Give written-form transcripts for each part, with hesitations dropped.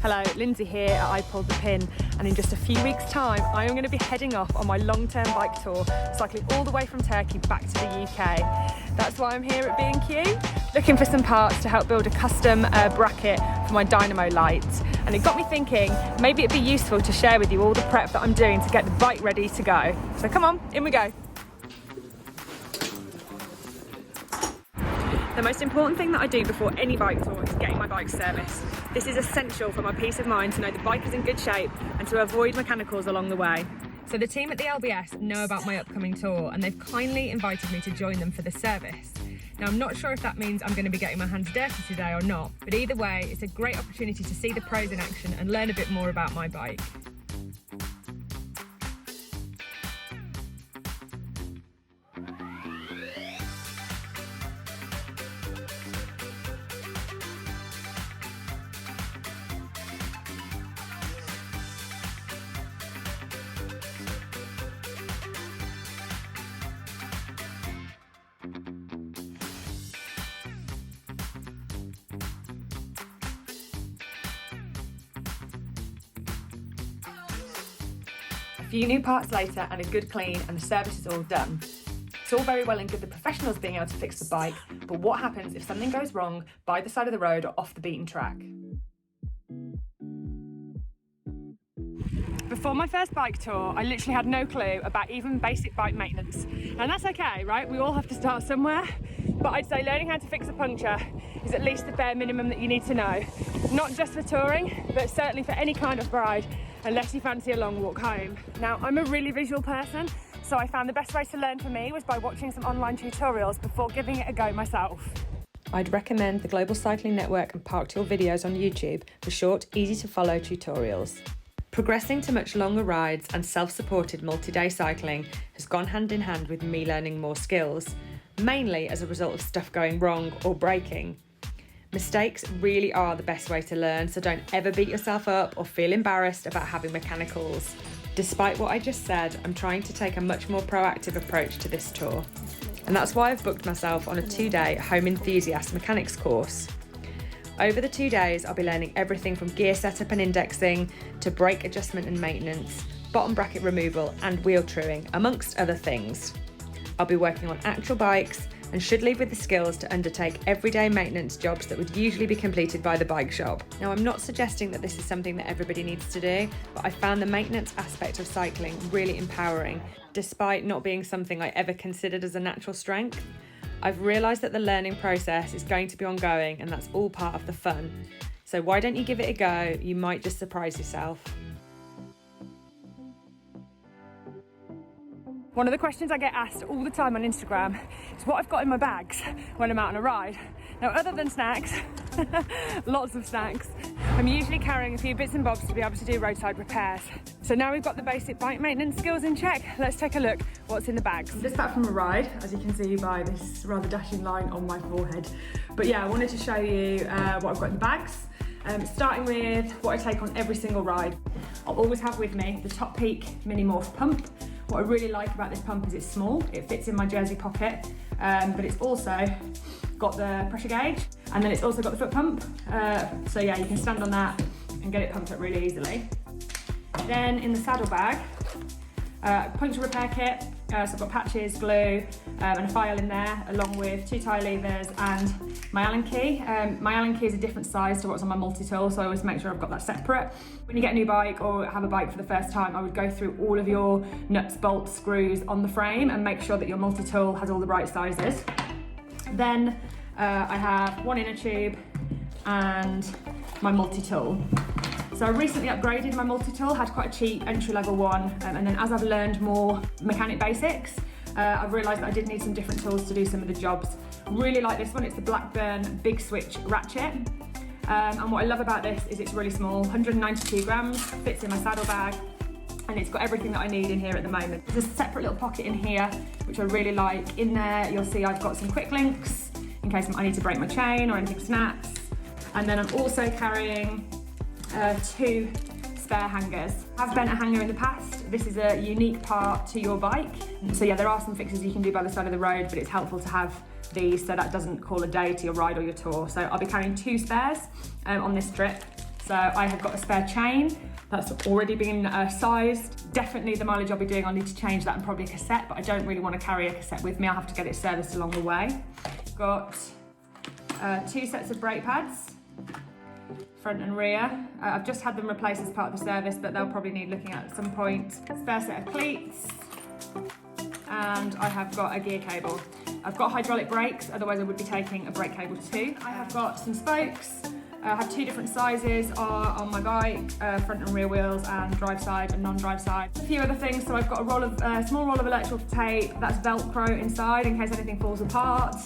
Hello, Lindsay here at I Pulled the Pin, and in just a few weeks' time I am going to be heading off on my long-term bike tour, cycling all the way from Turkey back to the UK. That's why I'm here at B&Q, looking for some parts to help build a custom bracket for my dynamo light. And it got me thinking, maybe it'd be useful to share with you all the prep that I'm doing to get the bike ready to go. So come on, in we go. The most important thing that I do before any bike tour is getting my bike serviced. This is essential for my peace of mind to know the bike is in good shape and to avoid mechanicals along the way. So the team at the LBS know about my upcoming tour and they've kindly invited me to join them for the service. Now I'm not sure if that means I'm going to be getting my hands dirty today or not, but either way it's a great opportunity to see the pros in action and learn a bit more about my bike. A few new parts later and a good clean and the service is all done. It's all very well and good the professionals being able to fix the bike, but what happens if something goes wrong by the side of the road or off the beaten track? Before my first bike tour, I literally had no clue about even basic bike maintenance. And that's okay, right? We all have to start somewhere. But I'd say learning how to fix a puncture is at least the bare minimum that you need to know. Not just for touring, but certainly for any kind of ride, unless you fancy a long walk home. Now, I'm a really visual person, so I found the best way to learn for me was by watching some online tutorials before giving it a go myself. I'd recommend the Global Cycling Network and Park Tour videos on YouTube for short, easy to follow tutorials. Progressing to much longer rides and self-supported multi-day cycling has gone hand in hand with me learning more skills, mainly as a result of stuff going wrong or breaking. Mistakes really are the best way to learn, so don't ever beat yourself up or feel embarrassed about having mechanicals. Despite what I just said, I'm trying to take a much more proactive approach to this tour. And that's why I've booked myself on a 2-day home enthusiast mechanics course. Over the 2 days, I'll be learning everything from gear setup and indexing to brake adjustment and maintenance, bottom bracket removal and wheel truing, amongst other things. I'll be working on actual bikes and should leave with the skills to undertake everyday maintenance jobs that would usually be completed by the bike shop. Now, I'm not suggesting that this is something that everybody needs to do, but I found the maintenance aspect of cycling really empowering, despite not being something I ever considered as a natural strength. I've realised that the learning process is going to be ongoing and that's all part of the fun. So why don't you give it a go? You might just surprise yourself. One of the questions I get asked all the time on Instagram is what I've got in my bags when I'm out on a ride. Now, other than snacks, lots of snacks, I'm usually carrying a few bits and bobs to be able to do roadside repairs. So now we've got the basic bike maintenance skills in check, let's take a look what's in the bags. I'm just back from a ride, as you can see by this rather dashing line on my forehead. But yeah, I wanted to show you what I've got in the bags. Starting with what I take on every single ride. I'll always have with me the Top Peak Mini Morph pump. What I really like about this pump is it's small, it fits in my jersey pocket, but it's also got the pressure gauge and then it's also got the foot pump. So yeah, you can stand on that and get it pumped up really easily. Then in the saddle bag, puncture repair kit. So I've got patches, glue, and a file in there, along with 2 tie levers and my Allen key. My Allen key is a different size to what's on my multi-tool, so I always make sure I've got that separate. When you get a new bike or have a bike for the first time, I would go through all of your nuts, bolts, screws on the frame and make sure that your multi-tool has all the right sizes. Then I have 1 inner tube and my multi-tool. So I recently upgraded my multi-tool, had quite a cheap entry-level one, and then as I've learned more mechanic basics, I've realised that I did need some different tools to do some of the jobs. Really like this one, it's the Blackburn Big Switch Ratchet. And what I love about this is it's really small, 192 grams, fits in my saddle bag, and it's got everything that I need in here at the moment. There's a separate little pocket in here, which I really like. In there, you'll see I've got some quick links, in case I need to break my chain or anything snaps. And then I'm also carrying 2 spare hangers. I've bent a hanger in the past. This is a unique part to your bike. So yeah, there are some fixes you can do by the side of the road, but it's helpful to have these so that doesn't call a day to your ride or your tour. So I'll be carrying 2 spares on this trip. So I have got a spare chain that's already been sized. Definitely the mileage I'll be doing, I'll need to change that, and probably a cassette, but I don't really want to carry a cassette with me. I'll have to get it serviced along the way. Got 2 sets of brake pads, front and rear. I've just had them replaced as part of the service, but they'll probably need looking at some point. Spare set of cleats, and I have got a gear cable. I've got hydraulic brakes, otherwise I would be taking a brake cable too. I have got some spokes. I have 2 different sizes on my bike, front and rear wheels, and drive side and non-drive side. A few other things, so I've got a small roll of electrical tape that's Velcro inside in case anything falls apart.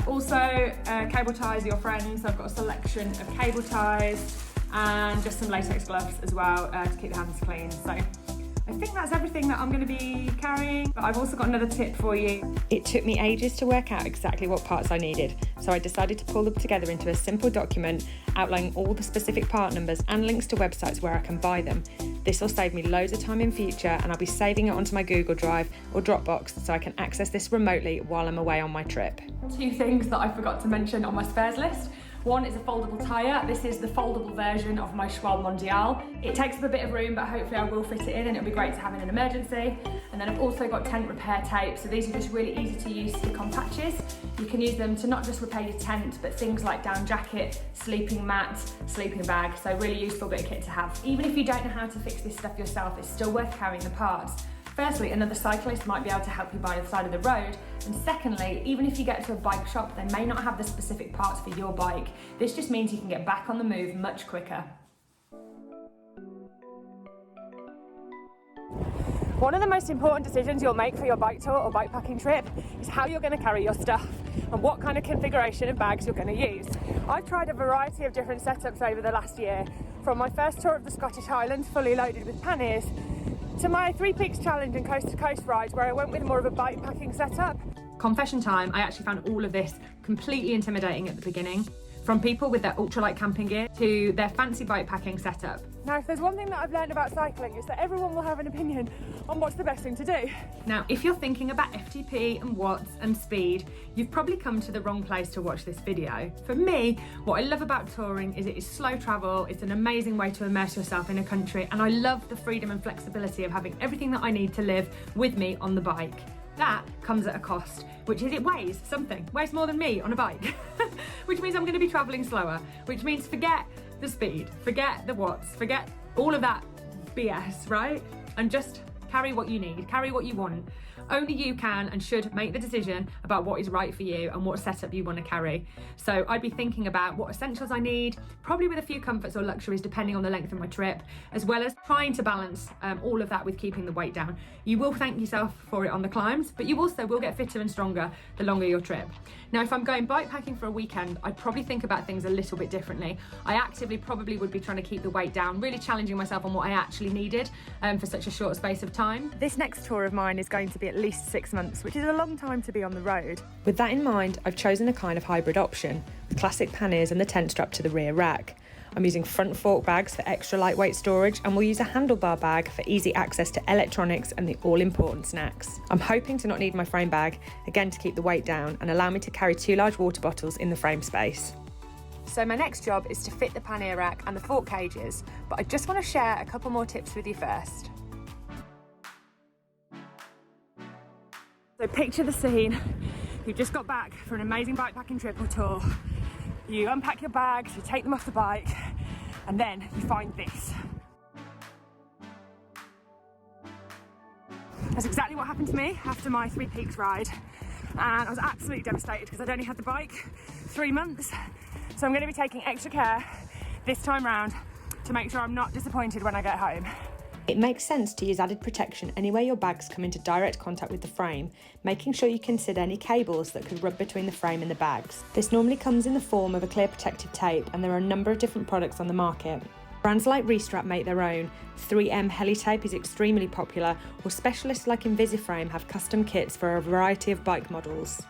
Also, cable ties are your friends, so I've got a selection of cable ties and just some latex gloves as well to keep the hands clean. So I think that's everything that I'm going to be carrying, but I've also got another tip for you. It took me ages to work out exactly what parts I needed, so I decided to pull them together into a simple document outlining all the specific part numbers and links to websites where I can buy them. This will save me loads of time in future, and I'll be saving it onto my Google Drive or Dropbox so I can access this remotely while I'm away on my trip. 2 things that I forgot to mention on my spares list. One is a foldable tyre. This is the foldable version of my Cheval Mondial. It takes up a bit of room, but hopefully I will fit it in, and it'll be great to have in an emergency. And then I've also got tent repair tape. So these are just really easy to use stick-on patches. You can use them to not just repair your tent, but things like down jacket, sleeping mat, sleeping bag. So really useful bit of kit to have. Even if you don't know how to fix this stuff yourself, it's still worth carrying the parts. Firstly, another cyclist might be able to help you by the side of the road. And secondly, even if you get to a bike shop, they may not have the specific parts for your bike. This just means you can get back on the move much quicker. One of the most important decisions you'll make for your bike tour or bikepacking trip is how you're going to carry your stuff and what kind of configuration of bags you're going to use. I've tried a variety of different setups over the last year, from my first tour of the Scottish Highlands fully loaded with panniers, to my 3 Peaks Challenge and Coast to Coast rides where I went with more of a bike packing setup. Confession time, I actually found all of this completely intimidating at the beginning. From people with their ultralight camping gear to their fancy bike packing setup. Now, if there's one thing that I've learned about cycling, is that everyone will have an opinion on what's the best thing to do. Now, if you're thinking about FTP and watts and speed, you've probably come to the wrong place to watch this video. For me, what I love about touring is it is slow travel, it's an amazing way to immerse yourself in a country, and I love the freedom and flexibility of having everything that I need to live with me on the bike. That comes at a cost, which is it weighs something, weighs more than me on a bike, which means I'm going to be travelling slower, which means forget the speed, forget the watts, forget all of that BS, right? And just carry what you need, carry what you want. Only you can and should make the decision about what is right for you and what setup you want to carry. So I'd be thinking about what essentials I need, probably with a few comforts or luxuries depending on the length of my trip, as well as trying to balance all of that with keeping the weight down. You will thank yourself for it on the climbs, but you also will get fitter and stronger the longer your trip. Now, if I'm going bikepacking for a weekend, I'd probably think about things a little bit differently. I actively probably would be trying to keep the weight down, really challenging myself on what I actually needed for such a short space of time. This next tour of mine is going to be at least 6 months, which is a long time to be on the road. With that in mind, I've chosen a kind of hybrid option, with classic panniers and the tent strap to the rear rack. I'm using front fork bags for extra lightweight storage, and we'll use a handlebar bag for easy access to electronics and the all-important snacks. I'm hoping to not need my frame bag, again to keep the weight down and allow me to carry 2 large water bottles in the frame space. So my next job is to fit the pannier rack and the fork cages, but I just want to share a couple more tips with you first. So picture the scene. You've just got back for an amazing bikepacking trip or tour. You unpack your bags, you take them off the bike, and then you find this. That's exactly what happened to me after my 3 Peaks ride. And I was absolutely devastated because I'd only had the bike 3 months. So I'm going to be taking extra care this time round to make sure I'm not disappointed when I get home. It makes sense to use added protection anywhere your bags come into direct contact with the frame, making sure you consider any cables that could rub between the frame and the bags. This normally comes in the form of a clear protective tape, and there are a number of different products on the market. Brands like Restrap make their own, 3M Heli tape is extremely popular, or specialists like Invisiframe have custom kits for a variety of bike models.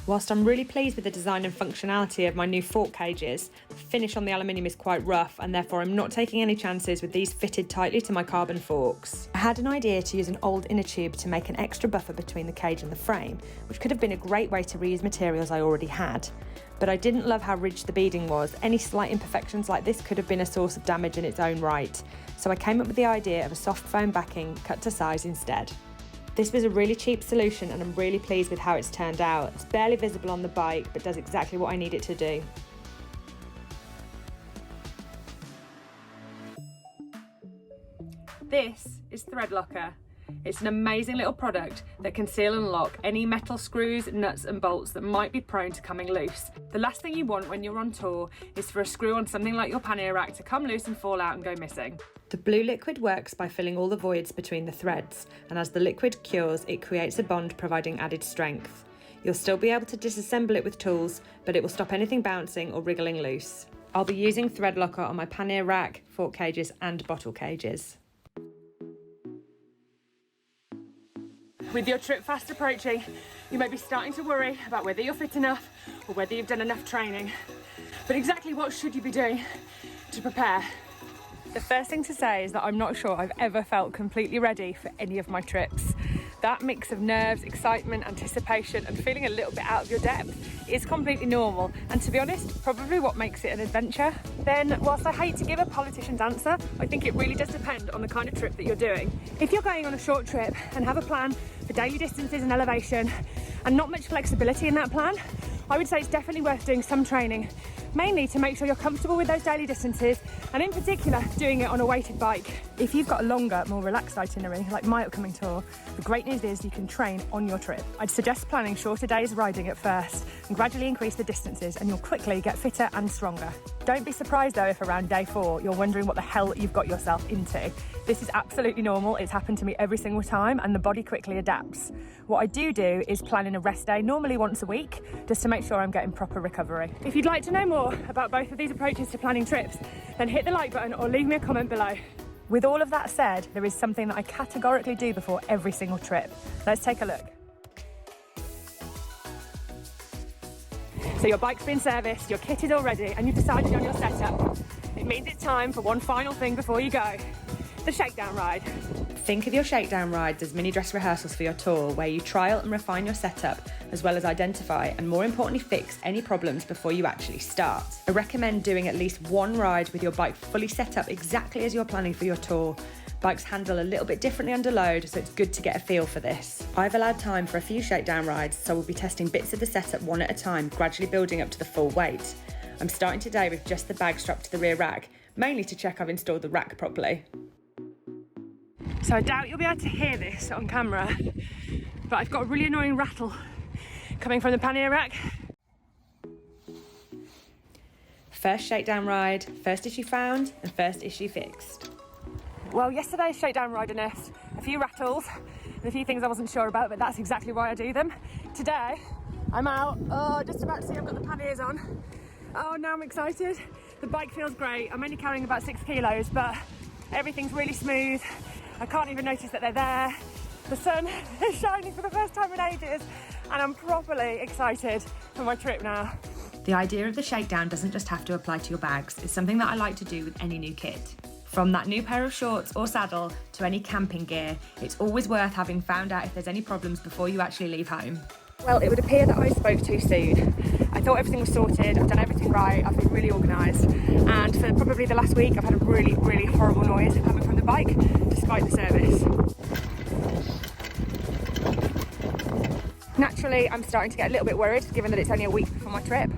Whilst I'm really pleased with the design and functionality of my new fork cages, the finish on the aluminium is quite rough, and therefore I'm not taking any chances with these fitted tightly to my carbon forks. I had an idea to use an old inner tube to make an extra buffer between the cage and the frame, which could have been a great way to reuse materials I already had. But I didn't love how rigid the beading was. Any slight imperfections like this could have been a source of damage in its own right. So I came up with the idea of a soft foam backing cut to size instead. This was a really cheap solution and I'm really pleased with how it's turned out. It's barely visible on the bike, but does exactly what I need it to do. This is Threadlocker. It's an amazing little product that can seal and lock any metal screws, nuts and bolts that might be prone to coming loose. The last thing you want when you're on tour is for a screw on something like your pannier rack to come loose and fall out and go missing. The blue liquid works by filling all the voids between the threads, and as the liquid cures, it creates a bond providing added strength. You'll still be able to disassemble it with tools, but it will stop anything bouncing or wriggling loose. I'll be using Threadlocker on my pannier rack, fork cages and bottle cages. With your trip fast approaching, you may be starting to worry about whether you're fit enough or whether you've done enough training. But exactly what should you be doing to prepare? The first thing to say is that I'm not sure I've ever felt completely ready for any of my trips. That mix of nerves, excitement, anticipation and feeling a little bit out of your depth is completely normal, and to be honest, probably what makes it an adventure. Then, whilst I hate to give a politician's answer, I think it really does depend on the kind of trip that you're doing. If you're going on a short trip and have a plan for daily distances and elevation and not much flexibility in that plan, I would say it's definitely worth doing some training, mainly to make sure you're comfortable with those daily distances, and in particular doing it on a weighted bike. If you've got a longer, more relaxed itinerary like my upcoming tour, the great news is you can train on your trip. I'd suggest planning shorter days riding at first and gradually increase the distances, and you'll quickly get fitter and stronger. Don't be surprised though if around day 4 you're wondering what the hell you've got yourself into. This is absolutely normal. It's happened to me every single time, and the body quickly adapts. What I do is plan in a rest day, normally once a week, just to make sure I'm getting proper recovery. If you'd like to know more about both of these approaches to planning trips, then hit the like button or leave me a comment below. With all of that said, there is something that I categorically do before every single trip. Let's take a look. So your bike's been serviced, your kit is all ready, and you've decided on your setup. It means it's time for one final thing before you go: the shakedown ride. Think of your shakedown rides as mini dress rehearsals for your tour, where you trial and refine your setup, as well as identify and more importantly fix any problems before you actually start. I recommend doing at least one ride with your bike fully set up exactly as you're planning for your tour. Bikes handle a little bit differently under load, so it's good to get a feel for this. I've allowed time for a few shakedown rides, so we'll be testing bits of the setup one at a time, gradually building up to the full weight. I'm starting today with just the bag strapped to the rear rack, mainly to check I've installed the rack properly. So I doubt you'll be able to hear this on camera, but I've got a really annoying rattle coming from the pannier rack. First shakedown ride, first issue found and first issue fixed. Well, yesterday's shakedown ride unearthed a few rattles and a few things I wasn't sure about, but that's exactly why I do them. Today, I'm out, just about to see I've got the panniers on. Oh, now I'm excited. The bike feels great. I'm only carrying about 6 kilos, but everything's really smooth. I can't even notice that they're there. The sun is shining for the first time in ages, and I'm properly excited for my trip now. The idea of the shakedown doesn't just have to apply to your bags. It's something that I like to do with any new kit. From that new pair of shorts or saddle to any camping gear, it's always worth having found out if there's any problems before you actually leave home. Well, it would appear that I spoke too soon. I thought everything was sorted, I've done everything right, I've been really organised, and for probably the last week I've had a really, really horrible noise coming from the bike, despite the service. Naturally, I'm starting to get a little bit worried, given that it's only a week before my trip.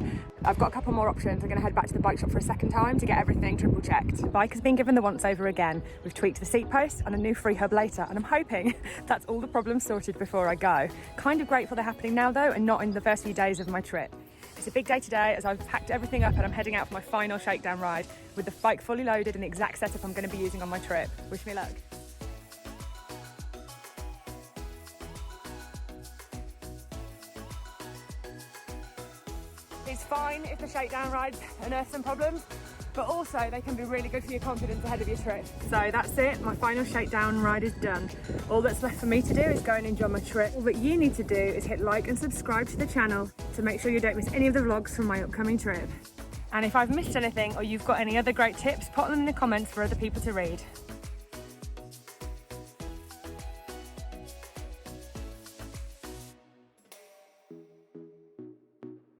I've got a couple more options. I'm going to head back to the bike shop for a second time to get everything triple checked. The bike has been given the once over again. We've tweaked the seat post and a new free hub later, and I'm hoping that's all the problems sorted before I go. Kind of grateful they're happening now though, and not in the first few days of my trip. It's a big day today as I've packed everything up and I'm heading out for my final shakedown ride with the bike fully loaded and the exact setup I'm going to be using on my trip. Wish me luck. It's fine if the shakedown rides unearth some problems, but also they can be really good for your confidence ahead of your trip. So that's it, my final shakedown ride is done. All that's left for me to do is go and enjoy my trip. All that you need to do is hit like and subscribe to the channel so make sure you don't miss any of the vlogs from my upcoming trip. And if I've missed anything or you've got any other great tips, put them in the comments for other people to read.